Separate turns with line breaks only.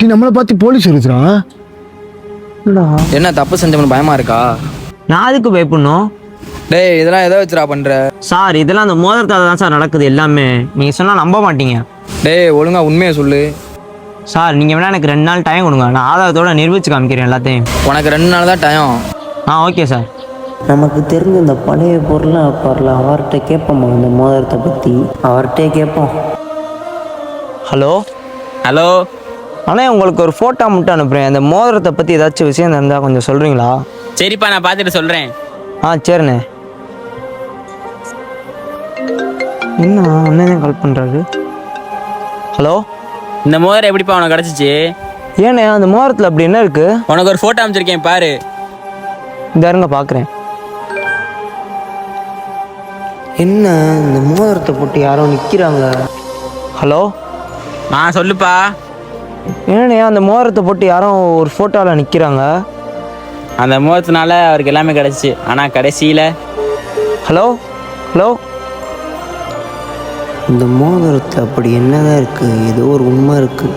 நீ நம்மளை பார்த்து போலீஸ் வருதுடா.
என்ன தப்பு செஞ்சவனு பயமா இருக்கா?
நான் அதுக்கு பயப்படணும்?
டேய் இதெல்லாம் எதை வச்சுடா பண்ற?
சார் இதெல்லாம் அந்த மோதிரத்தால தான் சார் நடக்குது எல்லாமே. நீங்கள் சொன்னால் நம்ப மாட்டீங்க.
டேய் ஒழுங்கா உண்மையை சொல்லு.
சார் நீங்கள் வேணா எனக்கு 2 நாள் டைம் கொடுங்க, நான் ஆதாரத்தோட நிரூபிச்சு காமிக்கிறேன் எல்லாத்தையும்.
உனக்கு 2 நாள் தான் டைம்.
Okay sir.
நமக்கு தெரிஞ்ச இந்த பழைய பொருளாக இருப்பார்ல, அவர்கிட்ட கேட்போம்மா இந்த மோதிரத்தை பற்றி. அவர்கிட்டே கேட்போம்.
ஹலோ
ஹலோ
அண்ணே, உங்களுக்கு ஒரு ஃபோட்டோ மட்டும் அனுப்புகிறேன். அந்த மோதிரத்தை பற்றி ஏதாச்சும் விஷயம் இருந்தால் கொஞ்சம் சொல்கிறீங்களா?
சரிப்பா, நான் பார்த்துட்டு சொல்கிறேன்.
சரிண்ணே. என்ன அண்ணனே கால் பண்ணுறாரு? ஹலோ,
இந்த மோதிரம் எப்படிப்பா உனக்கு கிடச்சிச்சு?
ஏண்ணே அந்த மோதிரத்தில் அப்படி என்ன இருக்குது?
உனக்கு ஒரு ஃபோட்டோ அமைச்சிருக்கேன் பாரு.
இந்த இருங்க பார்க்குறேன்.
என்ன இந்த மோதிரத்தை போட்டு யாரோ நிற்கிறாங்க.
ஹலோ
சொல்லுப்பா.
ஏண்ணே அந்த மோதிரத்தை போட்டு யாரும் ஒரு ஃபோட்டோவில் நிற்கிறாங்க.
அந்த மோதிரத்தினால அவருக்கு எல்லாமே கிடச்சிச்சு. ஆனால் கடைசியில்
ஹலோ ஹலோ
இந்த மோதிரத்தில் அப்படி என்னதான் இருக்குது? ஏதோ ஒரு உண்மை இருக்குது.